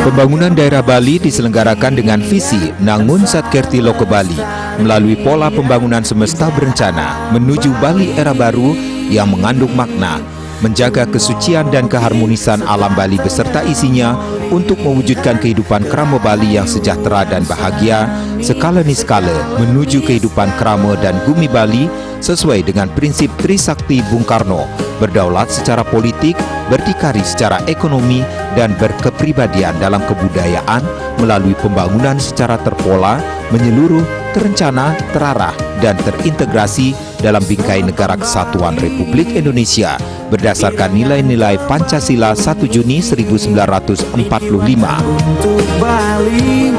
Pembangunan daerah Bali diselenggarakan dengan visi Nangun Satkerti Loko Bali melalui pola pembangunan semesta berencana menuju Bali era baru yang mengandung makna menjaga kesucian dan keharmonisan alam Bali beserta isinya untuk mewujudkan kehidupan krama Bali yang sejahtera dan bahagia skala niskala menuju kehidupan krama dan bumi Bali sesuai dengan prinsip Trisakti Bung Karno, berdaulat secara politik, berdikari secara ekonomi, dan berkepribadian dalam kebudayaan melalui pembangunan secara terpola, menyeluruh, terencana, terarah, dan terintegrasi dalam bingkai Negara Kesatuan Republik Indonesia berdasarkan nilai-nilai Pancasila 1 Juni 1945. Untuk Bali,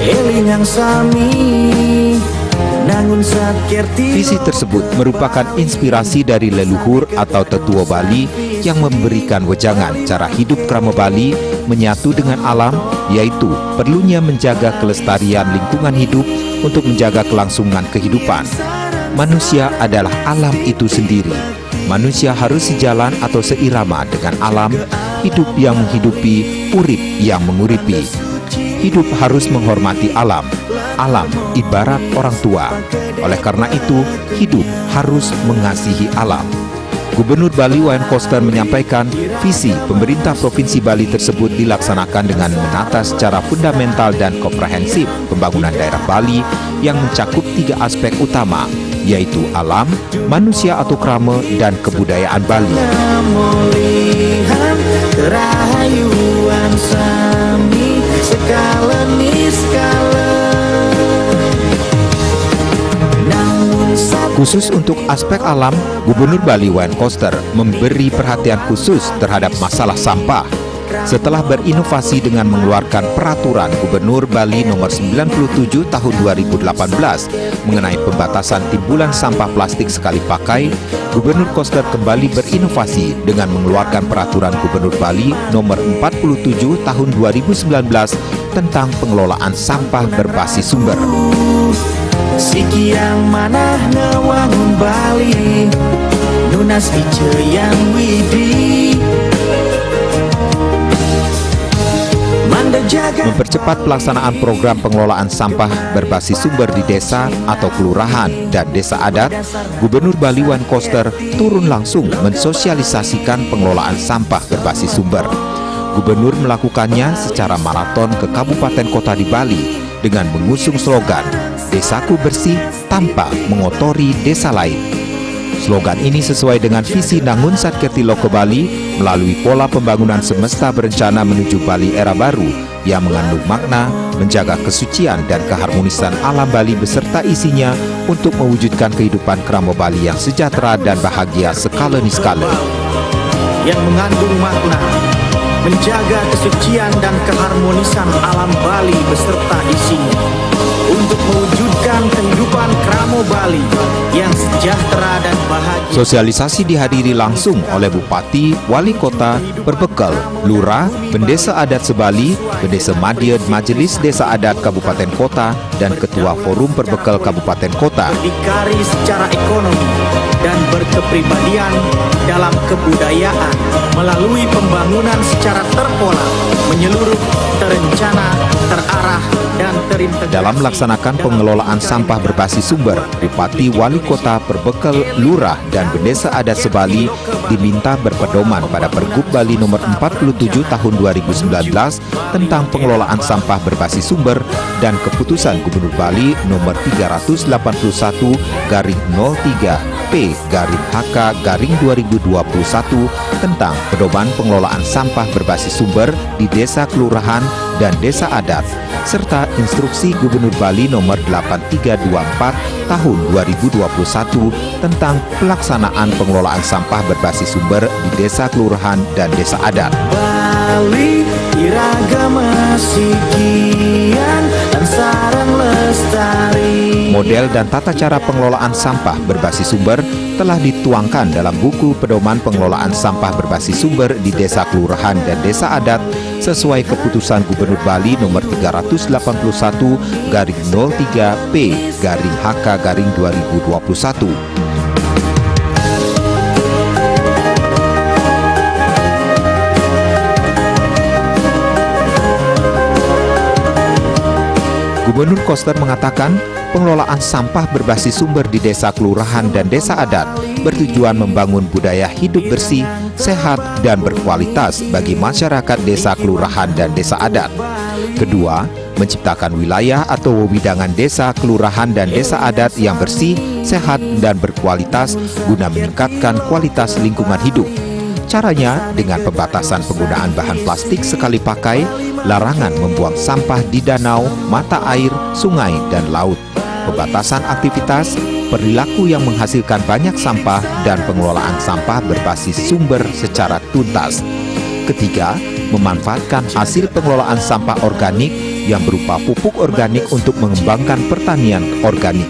eling yang sami, nangun satkerti. Visi tersebut merupakan inspirasi dari leluhur atau tetua Bali yang memberikan wejangan cara hidup krama Bali menyatu dengan alam, yaitu perlunya menjaga kelestarian lingkungan hidup untuk menjaga kelangsungan kehidupan. Manusia adalah alam itu sendiri. Manusia harus sejalan atau seirama dengan alam, hidup yang menghidupi, urip yang menguripi. Hidup harus menghormati alam. Alam ibarat orang tua. Oleh karena itu, hidup harus mengasihi alam. Gubernur Bali Wayan Koster menyampaikan visi pemerintah Provinsi Bali tersebut dilaksanakan dengan menata secara fundamental dan komprehensif pembangunan daerah Bali yang mencakup 3 aspek utama, yaitu alam, manusia atau krama, dan kebudayaan Bali. Khusus untuk aspek alam, Gubernur Bali Wayan Koster memberi perhatian khusus terhadap masalah sampah. Setelah berinovasi dengan mengeluarkan peraturan Gubernur Bali nomor 97 tahun 2018 mengenai pembatasan timbulan sampah plastik sekali pakai, Gubernur Koster kembali berinovasi dengan mengeluarkan peraturan Gubernur Bali nomor 47 tahun 2019 tentang pengelolaan sampah berbasis sumber. Siki yang mana ngewangun Bali, nunas ice yang widi. Mempercepat pelaksanaan program pengelolaan sampah berbasis sumber di desa atau kelurahan dan desa adat, Gubernur Bali Wayan Koster turun langsung mensosialisasikan pengelolaan sampah berbasis sumber. Gubernur melakukannya secara maraton ke kabupaten kota di Bali dengan mengusung slogan Desaku Bersih Tanpa Mengotori Desa Lain. Slogan ini sesuai dengan visi Nangun Satkerti Loko Bali melalui pola pembangunan semesta berencana menuju Bali era baru yang mengandung makna menjaga kesucian dan keharmonisan alam Bali beserta isinya untuk mewujudkan kehidupan krama Bali yang sejahtera dan bahagia skala niskala. Yang mengandung makna menjaga kesucian dan keharmonisan alam Bali beserta isinya untuk mewujudkan kehidupan krama Bali yang sejahtera dan bahagia. Sosialisasi dihadiri langsung oleh Bupati, Wali Kota, Perbekal, Lurah, Bendesa Adat Sebali, Bendesa Madya Majelis Desa Adat Kabupaten Kota, dan Ketua Forum Perbekal Kabupaten Kota. Berdikari secara ekonomi dan berkepribadian dalam kebudayaan melalui pembangunan secara terpola, menyeluruh, terencana, terarah, dan terintegrasi. Dalam melaksanakan pengelolaan sampah berbasis sumber, Bupati, Wali Kota, Perbekal, Lurah, dan Bendesa Adat Sebali diminta berpedoman pada Pergub Bali nomor 47 tahun 2019 tentang pengelolaan sampah berbasis sumber dan Keputusan Gubernur Bali nomor 381-03P/HK/2021 tentang pedoman pengelolaan sampah berbasis sumber di desa, kelurahan, dan desa adat, serta Instruksi Gubernur Bali nomor 8324 tahun 2021 tentang pelaksanaan pengelolaan sampah berbasis sumber di desa, kelurahan, dan desa adat. Bali iragama sikian dan sarang lestari. Model dan tata cara pengelolaan sampah berbasis sumber telah dituangkan dalam buku Pedoman Pengelolaan Sampah Berbasis Sumber di Desa, Kelurahan, dan Desa Adat sesuai Keputusan Gubernur Bali nomor 381-03P/HK/2021. Gubernur Koster mengatakan, pengelolaan sampah berbasis sumber di desa kelurahan dan desa adat bertujuan membangun budaya hidup bersih, sehat, dan berkualitas bagi masyarakat desa kelurahan dan desa adat. Kedua, menciptakan wilayah atau wewidangan desa, kelurahan, dan desa adat yang bersih, sehat, dan berkualitas guna meningkatkan kualitas lingkungan hidup. Caranya dengan pembatasan penggunaan bahan plastik sekali pakai, larangan membuang sampah di danau, mata air, sungai, dan laut, pembatasan aktivitas, perilaku yang menghasilkan banyak sampah, dan pengelolaan sampah berbasis sumber secara tuntas. Ketiga, memanfaatkan hasil pengelolaan sampah organik yang berupa pupuk organik untuk mengembangkan pertanian organik.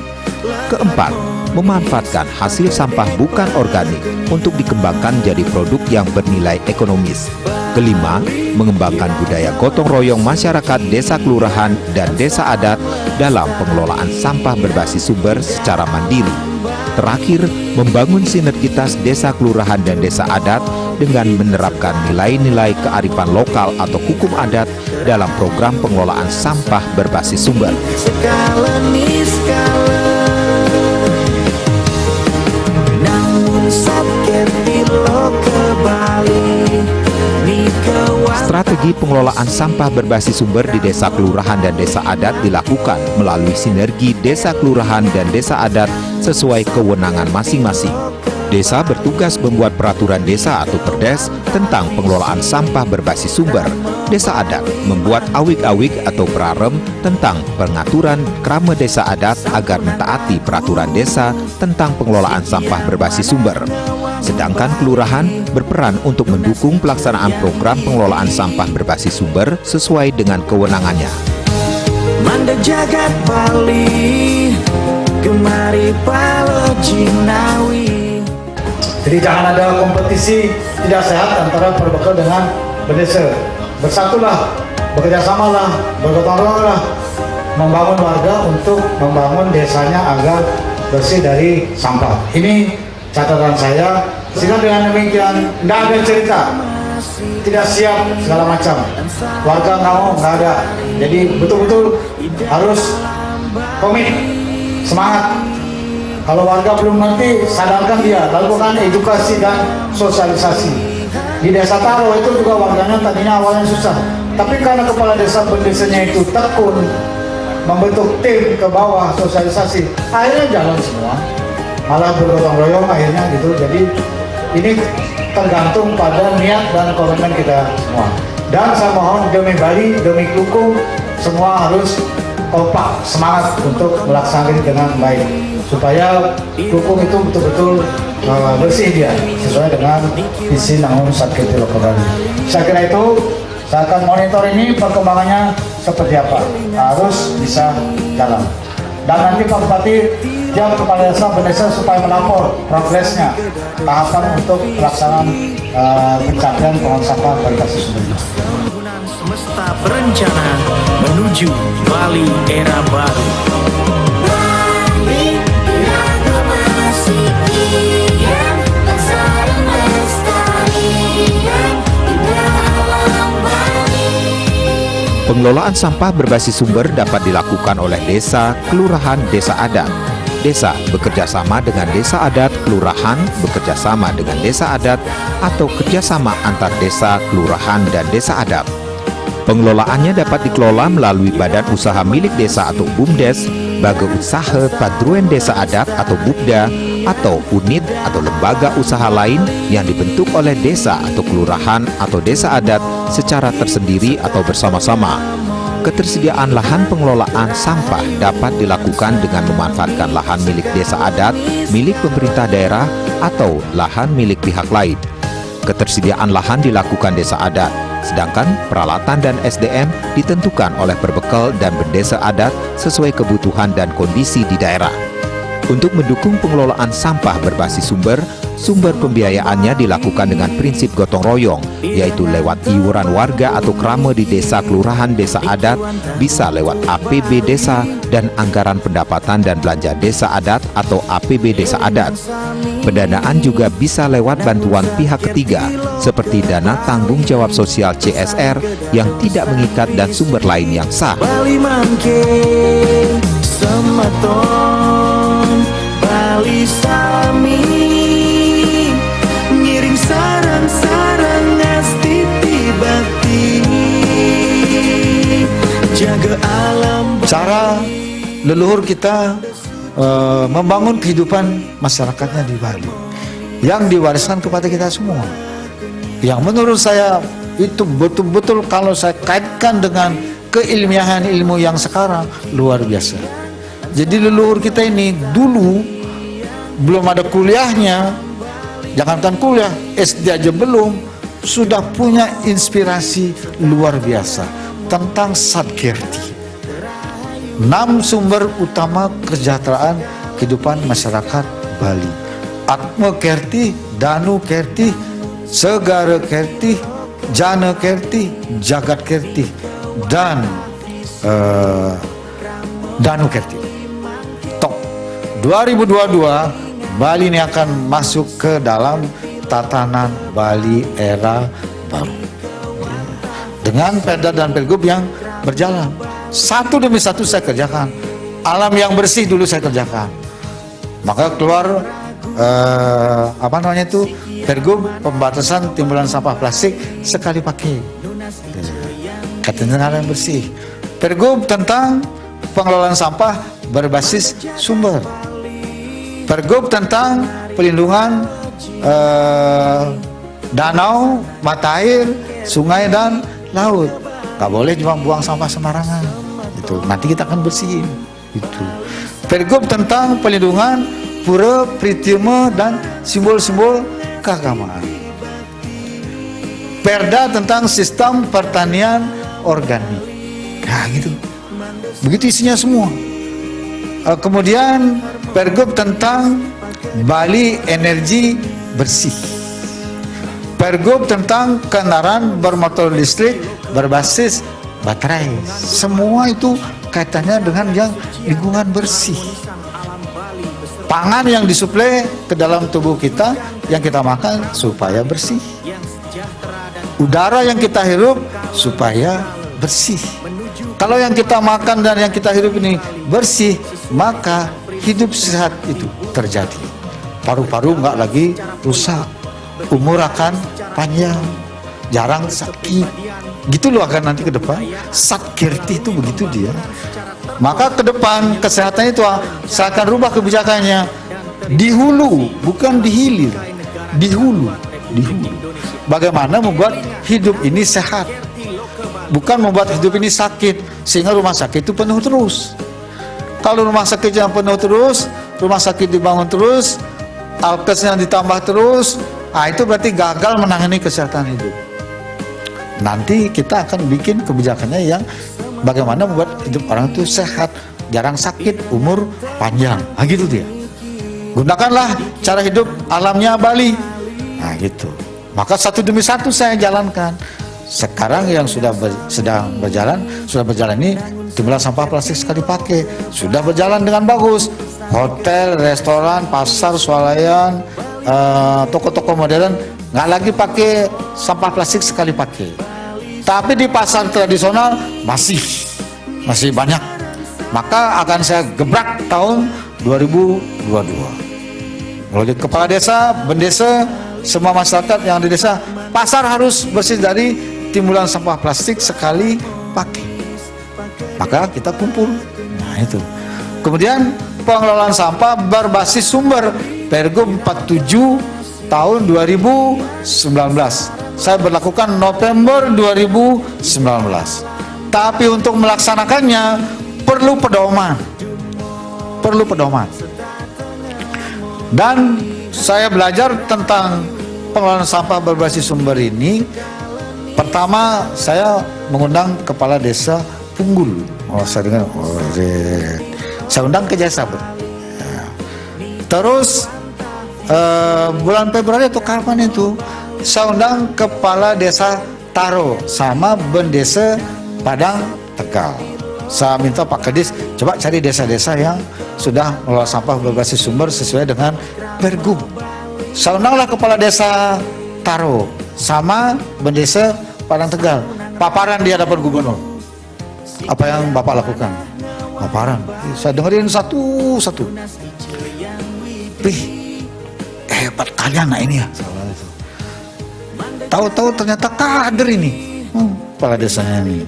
Keempat, memanfaatkan hasil sampah bukan organik untuk dikembangkan jadi produk yang bernilai ekonomis. Kelima, mengembangkan budaya gotong royong masyarakat desa kelurahan dan desa adat dalam pengelolaan sampah berbasis sumber secara mandiri. Terakhir, membangun sinergitas desa kelurahan dan desa adat dengan menerapkan nilai-nilai kearifan lokal atau hukum adat dalam program pengelolaan sampah berbasis sumber. Strategi pengelolaan sampah berbasis sumber di desa kelurahan dan desa adat dilakukan melalui sinergi desa kelurahan dan desa adat sesuai kewenangan masing-masing. Desa bertugas membuat peraturan desa atau perdes tentang pengelolaan sampah berbasis sumber. Desa adat membuat awik-awik atau prarem tentang pengaturan krama desa adat agar mentaati peraturan desa tentang pengelolaan sampah berbasis sumber. Sedangkan kelurahan berperan untuk mendukung pelaksanaan program pengelolaan sampah berbasis sumber sesuai dengan kewenangannya. Manda jagat Bali, kemari Palo Jinawi. Jadi jangan ada kompetisi tidak sehat antara perbekal dengan berdesa. Bersatulah, bekerjasamalah, bergotong royonglah, membangun warga untuk membangun desanya agar bersih dari sampah. Ini catatan saya. Sehingga dengan demikian tidak ada cerita tidak siap segala macam. Warga nggak ada. Jadi betul-betul harus komit, semangat. Kalau warga belum ngerti, sadarkan dia, lakukan edukasi dan sosialisasi. Di desa Taro itu juga warganya tadinya awalnya susah, tapi karena kepala desa berdesanya itu tekun membentuk tim ke bawah sosialisasi, akhirnya jalan semua, malah bergotong royong akhirnya gitu. Jadi ini tergantung pada niat dan komitmen kita semua. Dan saya mohon demi Bali, demi Kluku, semua harus kompak, semangat untuk melaksanakan dengan baik supaya Kluku itu betul-betul bersih dia sesuai dengan visi Nangun Sakti Loko Bali. Saya kira itu saya akan monitor ini perkembangannya seperti apa, harus bisa jalan. Dan nanti Pak Bupati dia kepala desa berdesa supaya melapor progresnya tahapan untuk pelaksanaan pencapaian pengelolaan sampah berbasis sumber. Semesta berencana menuju Bali era baru. Pengelolaan sampah berbasis sumber dapat dilakukan oleh desa, kelurahan, desa adat. Desa bekerja sama dengan desa adat, kelurahan bekerja sama dengan desa adat, atau kerjasama antar desa, kelurahan, dan desa adat. Pengelolaannya dapat dikelola melalui badan usaha milik desa atau BUMDes, baga usaha padruen desa adat atau BUPDA, atau unit atau lembaga usaha lain yang dibentuk oleh desa atau kelurahan atau desa adat secara tersendiri atau bersama-sama. Ketersediaan lahan pengelolaan sampah dapat dilakukan dengan memanfaatkan lahan milik desa adat, milik pemerintah daerah, atau lahan milik pihak lain. Ketersediaan lahan dilakukan desa adat, sedangkan peralatan dan SDM ditentukan oleh perbekal dan bendesa adat sesuai kebutuhan dan kondisi di daerah. Untuk mendukung pengelolaan sampah berbasis sumber, sumber pembiayaannya dilakukan dengan prinsip gotong royong, yaitu lewat iuran warga atau krama di desa kelurahan desa adat, bisa lewat APB desa dan anggaran pendapatan dan belanja desa adat atau APB desa adat. Pendanaan juga bisa lewat bantuan pihak ketiga, seperti dana tanggung jawab sosial CSR yang tidak mengikat dan sumber lain yang sah. Bali mangke sematon Bali sami ngiring sarang-sarang ngastiti bakti jaga alam. Cara leluhur kita membangun kehidupan masyarakatnya di Bali yang diwariskan kepada kita semua, yang menurut saya itu betul-betul kalau saya kaitkan dengan keilmiahan ilmu yang sekarang luar biasa. Jadi leluhur kita ini dulu belum ada kuliahnya, jangankan kuliah, SD aja belum, sudah punya inspirasi luar biasa tentang Sadkerti, 6 sumber utama kesejahteraan kehidupan masyarakat Bali: Atma Kerti, Danu Kerti, Segara Kerti, Jana Kerti, Jagat Kerti, dan Danu Kerti. Tok 2022 Bali ini akan masuk ke dalam tatanan Bali era baru dengan Perda dan Pergub yang berjalan. Satu demi satu saya kerjakan. Alam yang bersih dulu saya kerjakan. Maka keluar Pergub pembatasan timbulan sampah plastik sekali pakai. Katanya alam yang bersih. Pergub tentang pengelolaan sampah berbasis sumber. Pergub tentang pelindungan danau, mata air, sungai dan laut. Gak boleh cuma buang sampah sembarangan. Itu nanti kita akan bersihin. Itu. Pergub tentang pelindungan pura, pritime dan simbol-simbol keagamaan. Perda tentang sistem pertanian organik. Nah gitu. Begitu isinya semua. Kemudian Pergub tentang Bali energi bersih. Pergub tentang kendaraan bermotor listrik berbasis baterai. Semua itu kaitannya dengan yang lingkungan bersih. Pangan yang disuplai ke dalam tubuh kita, yang kita makan supaya bersih. Udara yang kita hirup supaya bersih. Kalau yang kita makan dan yang kita hirup ini bersih, maka hidup sehat itu terjadi. Paru-paru nggak lagi rusak, umur akan panjang, jarang sakit. Gitu loh akan nanti ke depan. Sadkerti itu begitu dia. Maka ke depan kesehatan itu saya akan rubah kebijakannya di hulu, bukan di hilir. Di hulu, di hulu. Bagaimana membuat hidup ini sehat, bukan membuat hidup ini sakit sehingga rumah sakit itu penuh terus. Kalau rumah sakit yang penuh terus, rumah sakit dibangun terus, alkesnya ditambah terus, itu berarti gagal menangani kesehatan hidup. Nanti kita akan bikin kebijakannya yang bagaimana membuat hidup orang itu sehat, jarang sakit, umur panjang. Gitu dia. Gunakanlah cara hidup alamnya Bali. Gitu. Maka satu demi satu saya jalankan. Sekarang yang sudah berjalan ini timbulan sampah plastik sekali pakai sudah berjalan dengan bagus. Hotel, restoran, pasar, swalayan, toko-toko modern nggak lagi pakai sampah plastik sekali pakai. Tapi di pasar tradisional masih banyak. Maka akan saya gebrak tahun 2022. Melalui kepala desa, bendesa, semua masyarakat yang di desa, pasar harus bersih dari timbulan sampah plastik sekali pakai. Maka kita kumpul. Itu. Kemudian pengelolaan sampah berbasis sumber Pergub 47 tahun 2019. Saya berlakukan November 2019. Tapi untuk melaksanakannya perlu pedoman. Dan saya belajar tentang pengelolaan sampah berbasis sumber ini. Pertama saya mengundang kepala desa Punggul. Saya undang ke Jaya Sabet. Terus bulan Februari atau kapan itu saya undang kepala desa Taro sama bendesa Padang Tegal. Saya minta Pak Kadis coba cari desa-desa yang sudah mengelola sampah berbasis sumber sesuai dengan Pergub. Saya undanglah kepala desa Taro sama Bendesa Padang Tegal. Paparan di hadapan gubernur. Apa yang Bapak lakukan? Paparan. Saya dengerin satu-satu. Wih, hebat kalian anak ini ya. Tahu-tahu ternyata kader ini. Kepala desanya ini.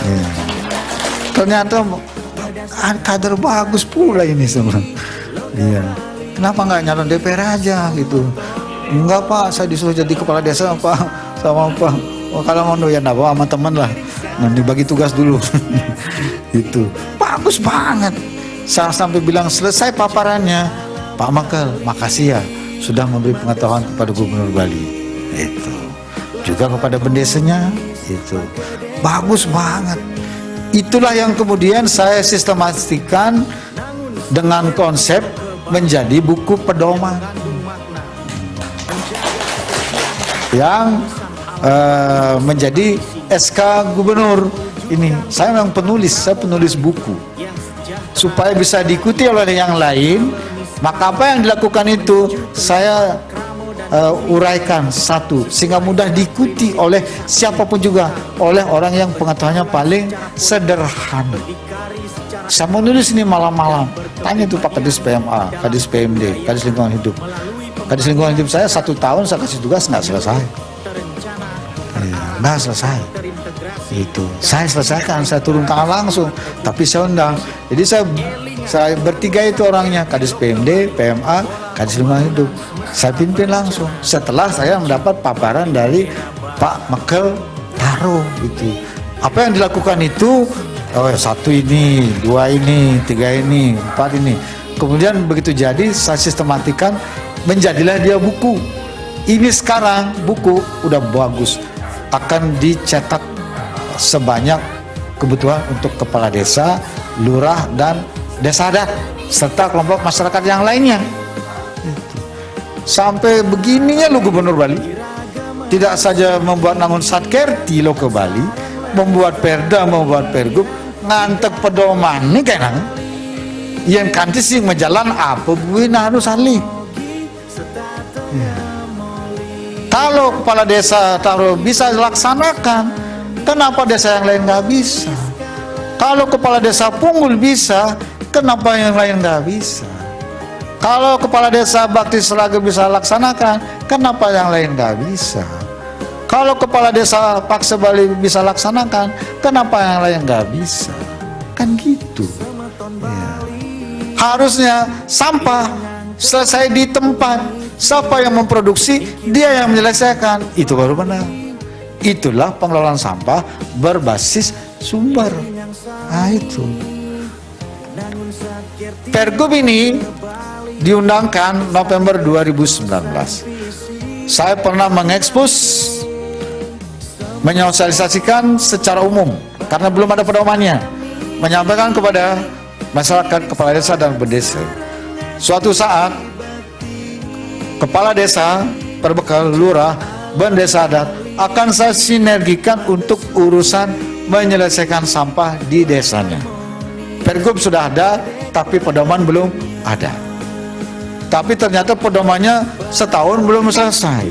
Ya. Ternyata kader bagus pula ini semua. Iya. Kenapa nggak nyalon DPR aja gitu? Enggak Pak, saya disuruh jadi kepala desa Pak sama Pak. Oh, kalau mau doyan apa sama teman lah. Nanti bagi tugas dulu. Itu bagus banget. Saya sampai bilang selesai paparannya, Pak Makel, makasih ya sudah memberi pengetahuan kepada Gubernur Bali. Itu juga kepada bendesanya. Itu bagus banget. Itulah yang kemudian saya sistematikan dengan konsep menjadi buku pedoman yang menjadi SK Gubernur. Ini saya memang saya penulis buku supaya bisa diikuti oleh yang lain. Maka apa yang dilakukan itu saya uraikan satu sehingga mudah diikuti oleh siapapun juga, oleh orang yang pengetahuannya paling sederhana. Saya mau nulis ini malam-malam, tanya tuh Pak Kadis PMA, Kadis PMD, Kadis Lingkungan Hidup. Kadis Lingkungan Hidup saya 1 tahun saya kasih tugas nggak selesai. Nggak selesai. Itu saya selesaikan, saya turun tangan langsung, tapi saya undang. Jadi saya bertiga itu orangnya, Kadis PMD, PMA, Kadis Lingkungan Hidup. Saya pimpin langsung. Setelah saya mendapat paparan dari Pak Makel Taro itu. Apa yang dilakukan itu? Oh, 1 ini, 2 ini, 3 ini, 4 ini. Kemudian begitu jadi saya sistematikan, menjadilah dia buku. Ini sekarang buku udah bagus, akan dicetak sebanyak kebutuhan untuk kepala desa, lurah, dan desa adat serta kelompok masyarakat yang lainnya. Sampai begininya lo Gubernur Bali, tidak saja membuat nangun satkerti lo ke Bali, membuat perda, membuat pergub, ngantek pedoman nih kayaknya. Yang kanti sih menjalan apa gue harus salih. Kalau kepala desa Taro bisa laksanakan, kenapa desa yang lain nggak bisa? Kalau kepala desa Punggul bisa, kenapa yang lain nggak bisa? Kalau kepala desa Bakti Seraga bisa laksanakan, kenapa yang lain nggak bisa? Kalau kepala desa Pakse Bali bisa laksanakan, kenapa yang lain nggak bisa? Kan gitu. Ya. Harusnya sampah selesai di tempat. Siapa yang memproduksi, dia yang menyelesaikan. Itu baru benar. Itulah pengelolaan sampah berbasis sumber. Nah itu. Pergub ini diundangkan November 2019. Saya pernah mengekspos, menyosialisasikan secara umum karena belum ada pedomannya, menyampaikan kepada masyarakat, kepala desa dan bendesa. Suatu saat kepala desa, perbekal, lurah, bendesa adat akan saya sinergikan untuk urusan menyelesaikan sampah di desanya. Pergub sudah ada, tapi pedoman belum ada. Tapi ternyata pedomannya setahun belum selesai.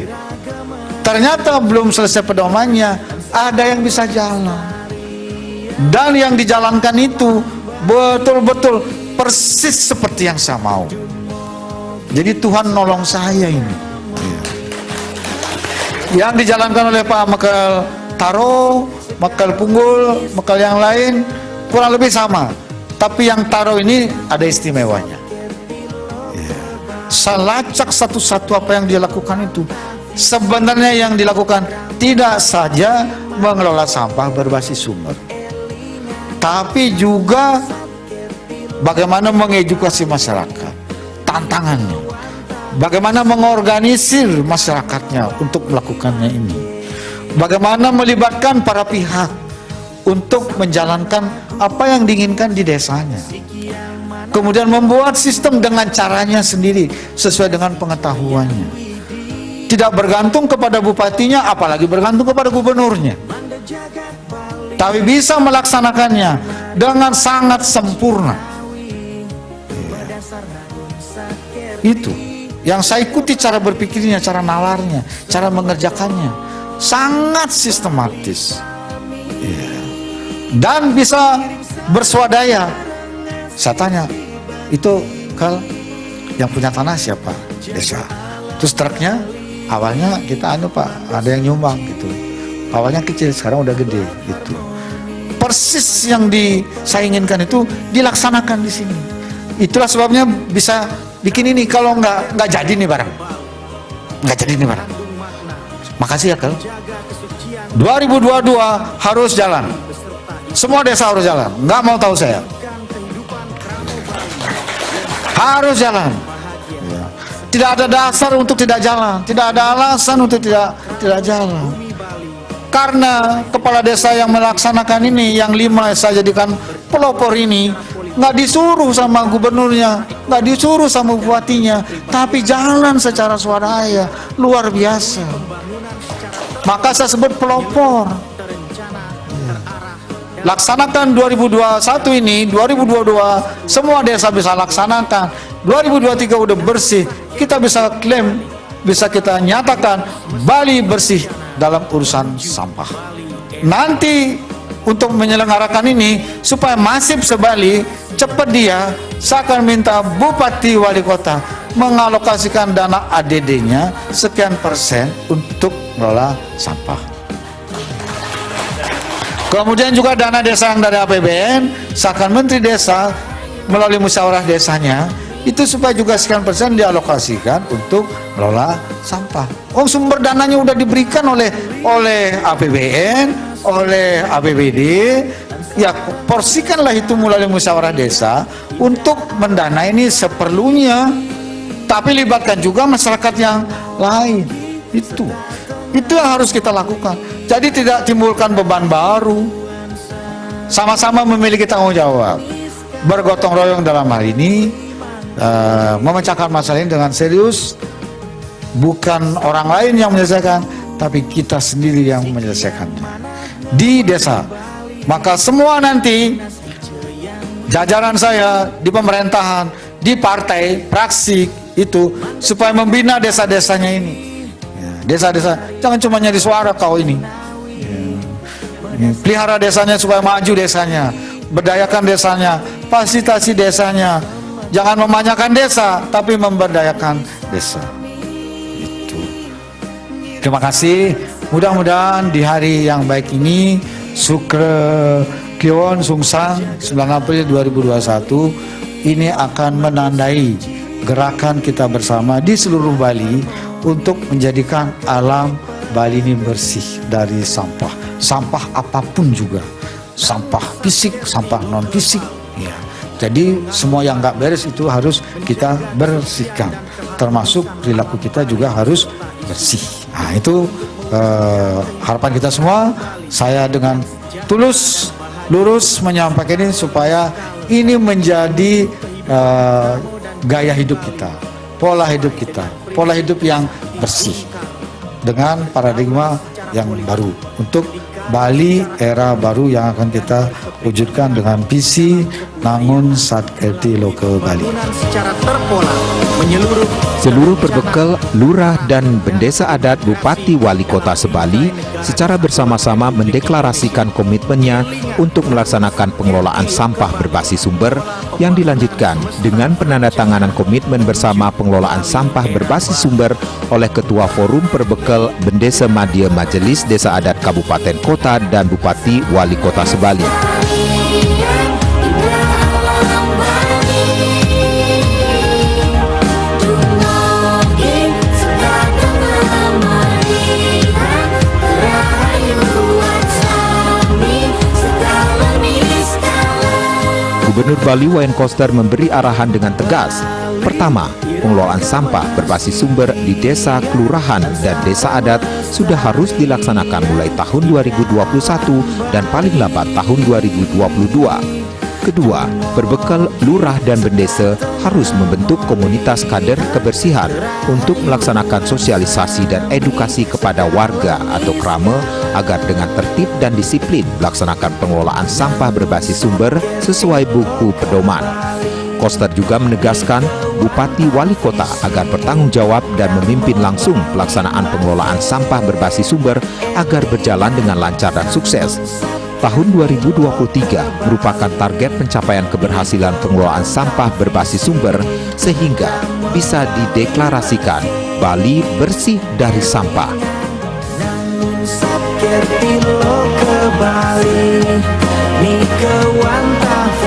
Ternyata belum selesai pedomannya, ada yang bisa jalan. Dan yang dijalankan itu betul-betul persis seperti yang saya mau. Jadi Tuhan nolong saya ini. Yang dijalankan oleh Pak Makel Taro, Makel Punggul, Makel yang lain kurang lebih sama. Tapi yang Taro ini ada istimewanya. Saya lacak satu-satu apa yang dia lakukan itu. Sebenarnya yang dilakukan tidak saja mengelola sampah berbasis sumber, tapi juga bagaimana mengedukasi masyarakat. Tantangannya, bagaimana mengorganisir masyarakatnya untuk melakukannya ini. Bagaimana melibatkan para pihak untuk menjalankan apa yang diinginkan di desanya. Kemudian membuat sistem dengan caranya sendiri sesuai dengan pengetahuannya. Tidak bergantung kepada bupatinya, apalagi bergantung kepada gubernurnya. Tapi bisa melaksanakannya dengan sangat sempurna. Itu yang saya ikuti cara berpikirnya, cara nalarnya, cara mengerjakannya. sangat sistematis. Iya. Dan bisa berswadaya. Saya tanya, itu kalau yang punya tanah siapa? Desa. Terus truknya awalnya kita Pak, ada yang nyumbang gitu. Awalnya kecil, sekarang udah gede gitu. Persis yang saya inginkan itu dilaksanakan di sini. Itulah sebabnya bisa bikin ini. Kalau nggak jadi nih barang, nggak jadi nih barang. Makasih ya kalau 2022 harus jalan. Semua desa harus jalan. Nggak mau tahu saya. Harus jalan. Tidak ada dasar untuk tidak jalan. Tidak ada alasan untuk tidak jalan. Karena kepala desa yang melaksanakan ini, yang 5 saya jadikan pelopor ini, nggak disuruh sama gubernurnya, nggak disuruh sama bupatinya, tapi jalan secara swadaya, luar biasa. Maka saya sebut pelopor. Laksanakan 2021 ini, 2022 semua desa bisa laksanakan. 2023 udah bersih, kita bisa klaim, bisa kita nyatakan Bali bersih dalam urusan sampah. Nanti untuk menyelenggarakan ini supaya masif se-Bali, cepat dia, saya akan minta Bupati Wali Kota mengalokasikan dana ADD-nya sekian persen untuk mengelola sampah. Kemudian juga dana desa yang dari APBN, saya akan Menteri Desa melalui musyawarah desanya, itu supaya juga sekian persen dialokasikan untuk mengelola sampah. Sumber dananya udah diberikan oleh APBN, oleh APBD, ya porsikanlah itu melalui musyawarah desa untuk mendanai ini seperlunya, tapi libatkan juga masyarakat yang lain. Itu yang harus kita lakukan. Jadi tidak timbulkan beban baru, sama-sama memiliki tanggung jawab, bergotong royong dalam hal ini, memecahkan masalah ini dengan serius. Bukan orang lain yang menyelesaikan, tapi kita sendiri yang menyelesaikannya di desa. Maka semua nanti jajaran saya di pemerintahan, di partai, praksi itu supaya membina desa-desanya ini. Desa-desa jangan cuma nyari suara kau ini. Pelihara desanya supaya maju desanya, berdayakan desanya, fasilitasi desanya. Jangan memanjakan desa, tapi memberdayakan desa. Itu. Terima kasih. Mudah-mudahan di hari yang baik ini, Sukre Kliwon Sungsang 9 April 2021, ini akan menandai gerakan kita bersama di seluruh Bali untuk menjadikan alam Bali ini bersih dari sampah. Sampah apapun juga. Sampah fisik, sampah non fisik. Ya. Jadi semua yang nggak beres itu harus kita bersihkan, termasuk perilaku kita juga harus bersih. Nah itu harapan kita semua. Saya dengan tulus, lurus menyampaikan ini supaya ini menjadi gaya hidup kita, pola hidup yang bersih dengan paradigma yang baru untuk Bali era baru yang akan kita wujudkan dengan visi Nangun Satkerti Loke Bali. Secara terpola menyeluruh. Seluruh perbekal lurah dan bendesa adat Bupati Wali Kota Sebali secara bersama-sama mendeklarasikan komitmennya untuk melaksanakan pengelolaan sampah berbasis sumber yang dilanjutkan dengan penandatanganan komitmen bersama pengelolaan sampah berbasis sumber oleh Ketua Forum Perbekal Bendesa Madya Majelis Desa Adat Kabupaten Kota dan Bupati Wali Kota Sebali. Gubernur Bali Wayan Koster memberi arahan dengan tegas. Pertama, pengelolaan sampah berbasis sumber di desa, kelurahan, dan desa adat sudah harus dilaksanakan mulai tahun 2021 dan paling lambat tahun 2022. Kedua, berbekal lurah dan bendesa harus membentuk komunitas kader kebersihan untuk melaksanakan sosialisasi dan edukasi kepada warga atau krama agar dengan tertib dan disiplin melaksanakan pengelolaan sampah berbasis sumber sesuai buku pedoman. Koster juga menegaskan Bupati Wali Kota agar bertanggung jawab dan memimpin langsung pelaksanaan pengelolaan sampah berbasis sumber agar berjalan dengan lancar dan sukses. Tahun 2023 merupakan target pencapaian keberhasilan pengelolaan sampah berbasis sumber sehingga bisa dideklarasikan Bali bersih dari sampah.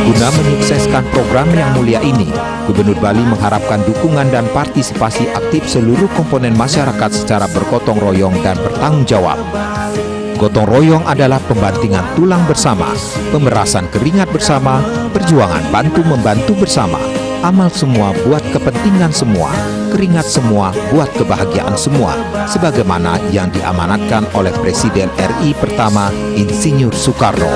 Guna menyukseskan program yang mulia ini, Gubernur Bali mengharapkan dukungan dan partisipasi aktif seluruh komponen masyarakat secara bergotong royong dan bertanggung jawab. Gotong royong adalah pembantingan tulang bersama, pemerasan keringat bersama, perjuangan bantu-membantu bersama, amal semua buat kepentingan semua, keringat semua buat kebahagiaan semua, sebagaimana yang diamanatkan oleh Presiden RI pertama, Insinyur Soekarno.